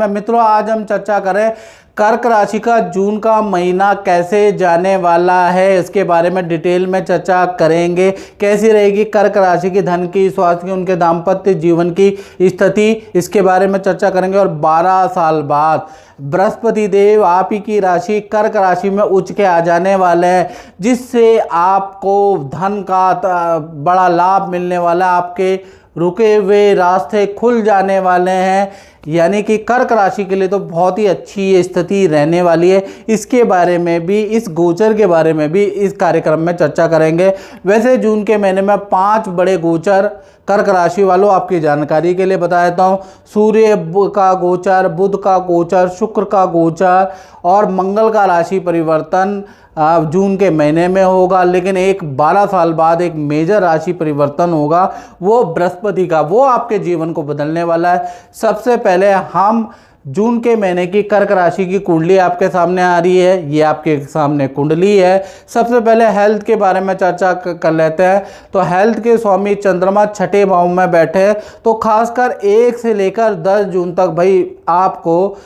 मित्रों, आज हम चर्चा करें कर्क राशि का जून का महीना कैसे जाने वाला है। इसके बारे में डिटेल में चर्चा करेंगे। कैसी रहेगी कर्क राशि की धन की, स्वास्थ्य की, उनके दाम्पत्य जीवन की स्थिति, इसके बारे में चर्चा करेंगे। और 12 साल बाद बृहस्पति देव आप ही की राशि कर्क राशि में उच्च के आ जाने वाले हैं, जिससे आपको धन का बड़ा लाभ मिलने वाला है। आपके रुके हुए रास्ते खुल जाने वाले हैं, यानी कि कर्क राशि के लिए तो बहुत ही अच्छी स्थिति रहने वाली है। इसके बारे में भी, इस गोचर के बारे में भी इस कार्यक्रम में चर्चा करेंगे। वैसे जून के महीने में 5 बड़े गोचर कर्क राशि वालों आपकी जानकारी के लिए बता देता हूँ। सूर्य का गोचर, बुध का गोचर, शुक्र का गोचर और मंगल का राशि परिवर्तन जून के महीने में होगा। लेकिन एक 12 साल बाद एक मेजर राशि परिवर्तन होगा, वो बृहस्पति का, वो आपके जीवन को बदलने वाला है। सबसे पहले हम जून के महीने की कर्क राशि की कुंडली आपके सामने आ रही है, ये आपके सामने कुंडली है। सबसे पहले हेल्थ के बारे में चर्चा कर लेते हैं। तो हेल्थ के स्वामी चंद्रमा छठे भाव में बैठे हैं, तो खासकर 1 से लेकर 10 जून तक भाई आपको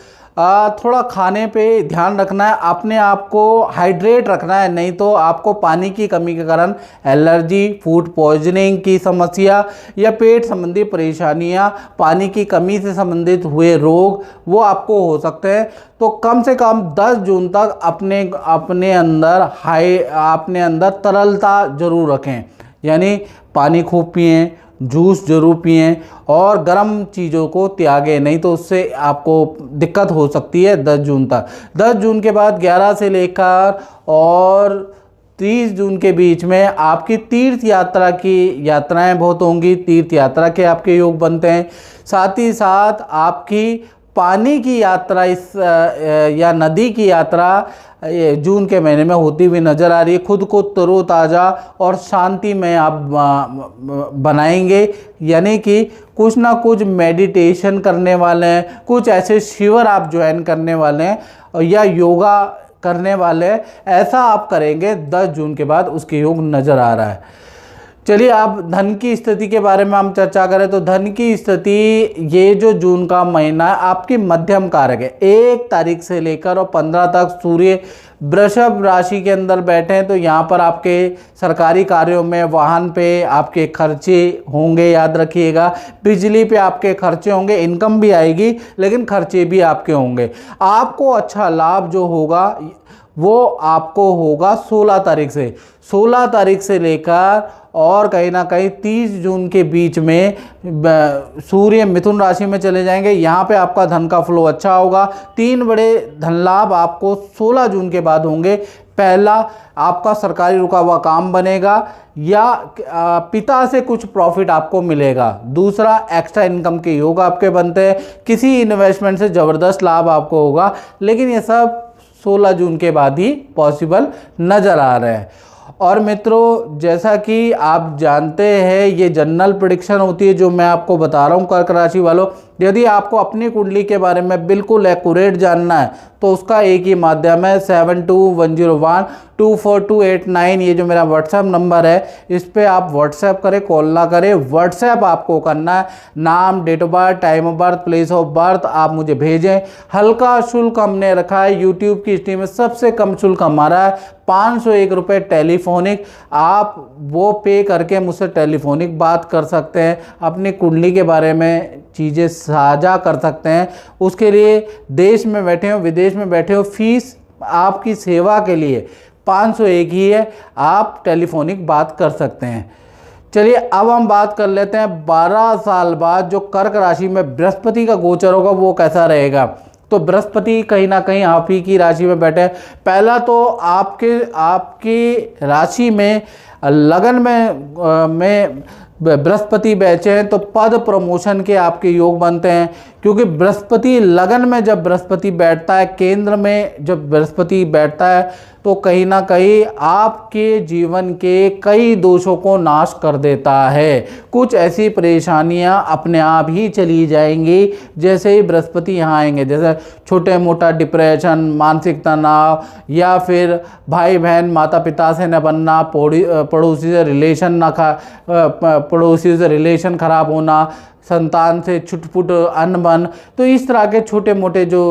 थोड़ा खाने पे ध्यान रखना है, अपने आप को हाइड्रेट रखना है, नहीं तो आपको पानी की कमी के कारण एलर्जी, फूड पॉइजनिंग की समस्या या पेट संबंधी परेशानियां, पानी की कमी से संबंधित हुए रोग वो आपको हो सकते हैं। तो कम से कम 10 जून तक अपने अंदर तरलता जरूर रखें, यानी पानी खूब पिएं, जूस जरूर पिएं और गर्म चीज़ों को त्यागें, नहीं तो उससे आपको दिक्कत हो सकती है 10 जून तक। 10 जून के बाद 11 से लेकर और 30 जून के बीच में आपकी तीर्थ यात्रा की यात्राएं बहुत होंगी, तीर्थ यात्रा के आपके योग बनते हैं। साथ ही साथ आपकी पानी की यात्रा या नदी की यात्रा जून के महीने में होती हुई नजर आ रही है। खुद को तरोताज़ा और शांति में आप बनाएंगे, यानी कि कुछ ना कुछ मेडिटेशन करने वाले हैं, कुछ ऐसे शिविर आप ज्वाइन करने वाले हैं या योगा करने वाले हैं। ऐसा आप करेंगे 10 जून के बाद उसके योग नज़र आ रहा है। चलिए, आप धन की स्थिति के बारे में हम चर्चा करें तो धन की स्थिति ये जो जून का महीना है आपकी मध्यम कारक है। 1 तारीख से लेकर और 15 तक सूर्य वृषभ राशि के अंदर बैठे हैं, तो यहाँ पर आपके सरकारी कार्यों में, वाहन पे आपके खर्चे होंगे, याद रखिएगा। बिजली पे आपके खर्चे होंगे, इनकम भी आएगी लेकिन खर्चे भी आपके होंगे। आपको अच्छा लाभ जो होगा वो आपको होगा 16 तारीख से। 16 तारीख से लेकर और कहीं ना कहीं 30 जून के बीच में सूर्य मिथुन राशि में चले जाएंगे। यहाँ पे आपका धन का फ्लो अच्छा होगा। 3 बड़े धन लाभ आपको 16 जून के बाद होंगे। पहला, आपका सरकारी रुका हुआ काम बनेगा या पिता से कुछ प्रॉफिट आपको मिलेगा। दूसरा, एक्स्ट्रा इनकम के योग आपके बनते हैं। किसी इन्वेस्टमेंट से ज़बरदस्त लाभ आपको होगा, लेकिन ये सब 16 जून के बाद ही पॉसिबल नज़र आ रहे हैं। और मित्रों, जैसा कि आप जानते हैं, ये जनरल प्रेडिक्शन होती है जो मैं आपको बता रहा हूँ कर्क राशि वालों। यदि आपको अपनी कुंडली के बारे में बिल्कुल एक्यूरेट जानना है तो उसका एक ही माध्यम है 7210124289। ये जो मेरा व्हाट्सएप नंबर है, इस पे आप व्हाट्सएप करें, कॉल ना करें। व्हाट्सएप आपको करना है, नाम, date of birth, time of birth, place of birth आप मुझे भेजें। हल्का शुल्क हमने रखा है, यूट्यूब की स्ट्रीम में सबसे कम शुल्क हमारा है 501 रुपये टेलीफोनिक। आप वो पे करके मुझसे टेलीफोनिक बात कर सकते हैं, अपनी कुंडली के बारे में चीज़ें साझा कर सकते हैं। उसके लिए देश में बैठे हो, विदेश में बैठे हो, फीस आपकी सेवा के लिए 501 ही है, आप टेलीफोनिक बात कर सकते हैं। चलिए, अब हम बात कर लेते हैं 12 साल बाद जो कर्क राशि में बृहस्पति का गोचर होगा वो कैसा रहेगा। तो बृहस्पति कहीं ना कहीं आप ही की राशि में बैठे। पहला तो आपकी राशि में लगन में बृहस्पति बैठे हैं, तो पद प्रमोशन के आपके योग बनते हैं। क्योंकि बृहस्पति लगन में जब बृहस्पति बैठता है, केंद्र में जब बृहस्पति बैठता है, तो कहीं ना कहीं आपके जीवन के कई दोषों को नाश कर देता है। कुछ ऐसी परेशानियां अपने आप ही चली जाएंगी जैसे ही बृहस्पति यहाँ आएंगे, जैसे छोटे मोटा डिप्रेशन, मानसिक तनाव, या फिर भाई बहन माता पिता से न बनना, पड़ोसी से रिलेशन न पड़ोसियों से रिलेशन ख़राब होना, संतान से छुटपुट अनबन, तो इस तरह के छोटे मोटे जो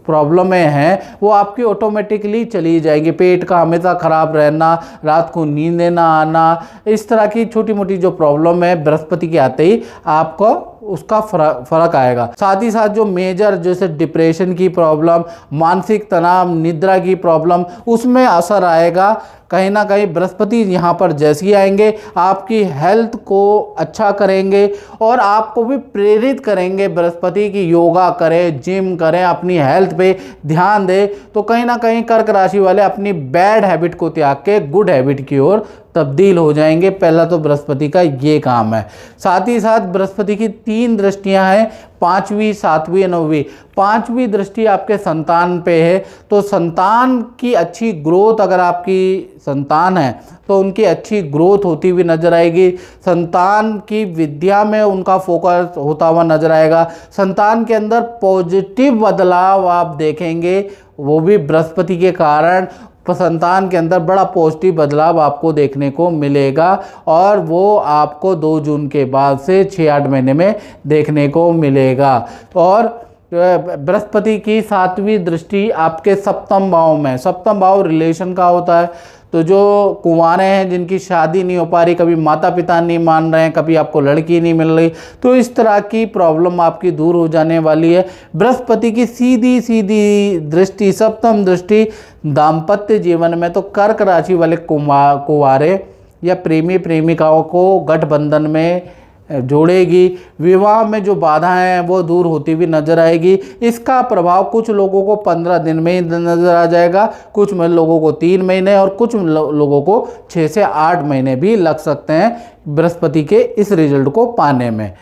प्रॉब्लमें हैं वो आपकी ऑटोमेटिकली चली जाएंगी। पेट का हमेशा ख़राब रहना, रात को नींद ना आना, इस तरह की छोटी मोटी जो प्रॉब्लम है बृहस्पति के आते ही आपको उसका फर्क आएगा। साथ ही साथ जो मेजर जैसे डिप्रेशन की प्रॉब्लम, मानसिक तनाव, निद्रा की प्रॉब्लम, उसमें असर आएगा। कहीं ना कहीं बृहस्पति यहाँ पर जैसे ही आएंगे आपकी हेल्थ को अच्छा करेंगे और आपको भी प्रेरित करेंगे बृहस्पति की योगा करें, जिम करें, अपनी हेल्थ पे ध्यान दें। तो कहीं ना कहीं कर्क राशि वाले अपनी बैड हैबिट को त्याग के गुड हैबिट की ओर तब्दील हो जाएंगे। पहला तो बृहस्पति का ये काम है। साथ ही साथ बृहस्पति की 3 दृष्टियां हैं, 5वीं, 7वीं, 9वीं। 5वीं दृष्टि आपके संतान पे है, तो संतान की अच्छी ग्रोथ, अगर आपकी संतान है तो उनकी अच्छी ग्रोथ होती हुई नजर आएगी। संतान की विद्या में उनका फोकस होता हुआ नजर आएगा। संतान के अंदर पॉजिटिव बदलाव आप देखेंगे, वो भी बृहस्पति के कारण संतान के अंदर बड़ा पॉजिटिव बदलाव आपको देखने को मिलेगा और वो आपको 2 जून के बाद से 6-8 महीने में देखने को मिलेगा। और बृहस्पति की 7वीं दृष्टि आपके 7वें भाव में, 7वां भाव रिलेशन का होता है। तो जो कुंवारे हैं, जिनकी शादी नहीं हो पा रही, कभी माता पिता नहीं मान रहे हैं, कभी आपको लड़की नहीं मिल रही, तो इस तरह की प्रॉब्लम आपकी दूर हो जाने वाली है। बृहस्पति की सीधी सीधी दृष्टि, 7वीं दृष्टि दाम्पत्य जीवन में, तो कर्क राशि वाले कुंवारे या प्रेमी प्रेमिकाओं को गठबंधन में जोड़ेगी। विवाह में जो बाधाएं हैं वो दूर होती हुई नजर आएगी। इसका प्रभाव कुछ लोगों को 15 दिन में ही नजर आ जाएगा, कुछ लोगों को 3 महीने और कुछ लोगों को 6 से 8 महीने भी लग सकते हैं बृहस्पति के इस रिजल्ट को पाने में।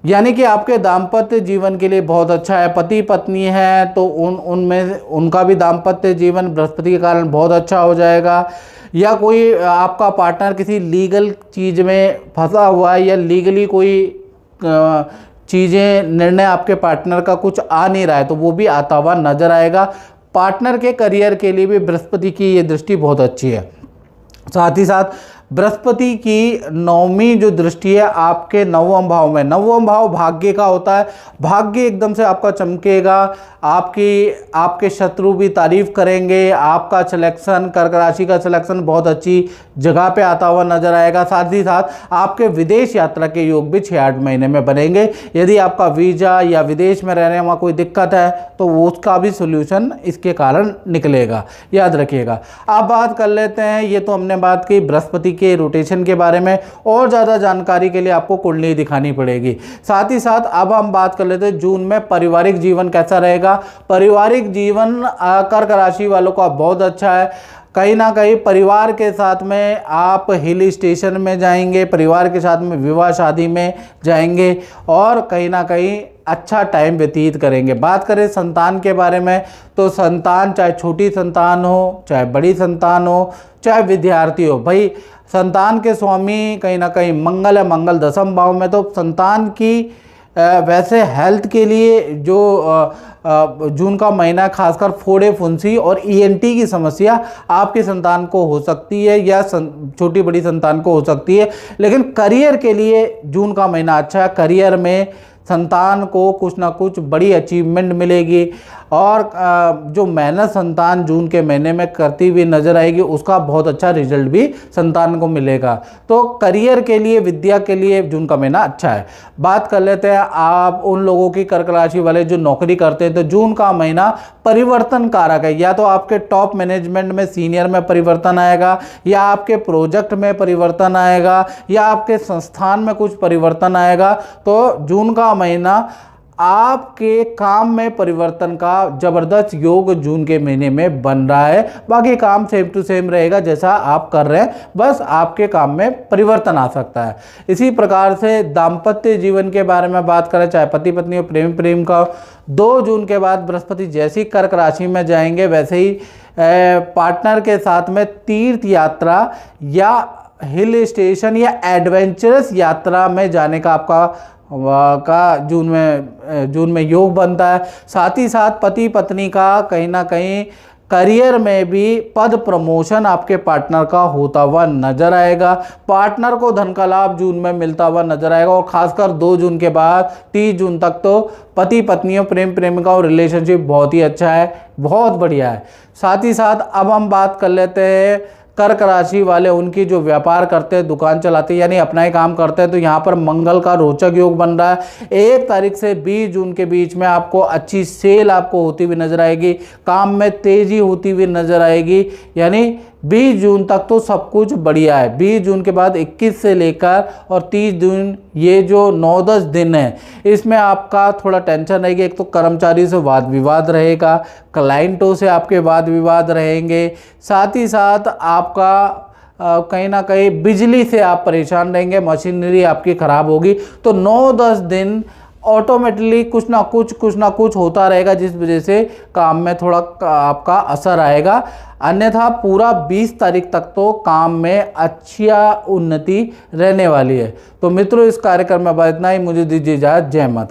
यानी कि आपके दाम्पत्य जीवन के लिए बहुत अच्छा है। पति पत्नी है तो उनमें उनका भी दाम्पत्य जीवन बृहस्पति के कारण बहुत अच्छा हो जाएगा। या कोई आपका पार्टनर किसी लीगल चीज़ में फंसा हुआ है या लीगली कोई चीज़ें, निर्णय आपके पार्टनर का कुछ आ नहीं रहा है, तो वो भी आता हुआ नजर आएगा। पार्टनर के करियर के लिए भी बृहस्पति की ये दृष्टि बहुत अच्छी है। साथ ही साथ बृहस्पति की 9वीं जो दृष्टि है आपके 9वें भाव में, 9वां भाव भाग्य का होता है। भाग्य एकदम से आपका चमकेगा, आपके शत्रु भी तारीफ करेंगे। आपका सिलेक्शन, कर्क राशि का सिलेक्शन बहुत अच्छी जगह पे आता हुआ नजर आएगा। साथ ही साथ आपके विदेश यात्रा के योग भी 6-8 महीने में बनेंगे। यदि आपका वीज़ा या विदेश में रहने में कोई दिक्कत है तो वो उसका भी सोल्यूशन इसके कारण निकलेगा, याद रखिएगा। अब बात कर लेते हैं, ये तो हमने बात की बृहस्पति के रोटेशन के बारे में। और ज़्यादा जानकारी के लिए आपको कुंडली दिखानी पड़ेगी। साथ ही साथ अब हम बात कर लेते हैं जून में पारिवारिक जीवन कैसा रहेगा। पारिवारिक जीवन कर्क राशि वालों का बहुत अच्छा है। कहीं ना कहीं परिवार के साथ में आप हिल स्टेशन में जाएंगे, परिवार के साथ में विवाह शादी में जाएंगे और कहीं ना कहीं अच्छा टाइम व्यतीत करेंगे। बात करें संतान के बारे में, तो संतान चाहे छोटी संतान हो, चाहे बड़ी संतान हो, चाहे विद्यार्थी हो, भाई संतान के स्वामी कहीं ना कहीं मंगल है, मंगल 10वें भाव में। तो संतान की वैसे हेल्थ के लिए जो जून का महीना खासकर फोड़े फुंसी और ईएनटी की समस्या आपके संतान को हो सकती है या छोटी बड़ी संतान को हो सकती है। लेकिन करियर के लिए जून का महीना अच्छा है। करियर में संतान को कुछ ना कुछ बड़ी अचीवमेंट मिलेगी और जो मेहनत संतान जून के महीने में करती हुई नजर आएगी उसका बहुत अच्छा रिजल्ट भी संतान को मिलेगा। तो करियर के लिए, विद्या के लिए जून का महीना अच्छा है। बात कर लेते हैं आप उन लोगों की, कर्क राशि वाले जो नौकरी करते हैं, तो जून का महीना परिवर्तन कारक है। या तो आपके टॉप मैनेजमेंट में, सीनियर में परिवर्तन आएगा, या आपके प्रोजेक्ट में परिवर्तन आएगा, या आपके संस्थान में कुछ परिवर्तन आएगा। तो जून का महीना आपके काम में परिवर्तन का जबरदस्त योग जून के महीने में बन रहा है। बाकी काम सेम टू सेम रहेगा जैसा आप कर रहे हैं, बस आपके काम में परिवर्तन आ सकता है। इसी प्रकार से दाम्पत्य जीवन के बारे में बात करें, चाहे पति पत्नी हो, प्रेम प्रेम का, 2 जून के बाद बृहस्पति जैसी कर्क राशि में जाएंगे वैसे ही पार्टनर के साथ में तीर्थ यात्रा या हिल स्टेशन या एडवेंचरस यात्रा में जाने का आपका जून में योग बनता है। साथ ही साथ पति पत्नी का कहीं ना कहीं करियर में भी पद प्रमोशन आपके पार्टनर का होता हुआ नजर आएगा। पार्टनर को धन का लाभ जून में मिलता हुआ नजर आएगा और खासकर 2 जून के बाद 30 जून तक तो पति पत्नियों प्रेम प्रेमिकाओं रिलेशनशिप बहुत ही अच्छा है, बहुत बढ़िया है। साथ ही साथ अब हम बात कर लेते हैं कर्क राशि वाले, उनकी जो व्यापार करते हैं, दुकान चलाते हैं, यानी अपना ही काम करते हैं, तो यहाँ पर मंगल का रोचक योग बन रहा है। 1 तारीख से 20 जून के बीच में आपको अच्छी सेल आपको होती हुई नजर आएगी, काम में तेजी होती हुई नजर आएगी। यानी 20 जून तक तो सब कुछ बढ़िया है। 20 जून के बाद 21 से लेकर और 30 जून ये जो 9-10 दिन है, इसमें आपका थोड़ा टेंशन रहेगी। एक तो कर्मचारी से वाद विवाद रहेगा, क्लाइंटों से आपके वाद विवाद रहेंगे, साथ ही साथ आपका कहीं ना कहीं बिजली से आप परेशान रहेंगे, मशीनरी आपकी ख़राब होगी। तो 9-10 दिन ऑटोमेटिकली कुछ ना कुछ होता रहेगा, जिस वजह से काम में थोड़ा आपका असर आएगा। अन्यथा पूरा 20 तारीख तक तो काम में अच्छी उन्नति रहने वाली है। तो मित्रों, इस कार्यक्रम में बस इतना ही। मुझे दीजिए इजाज़त। जय माता।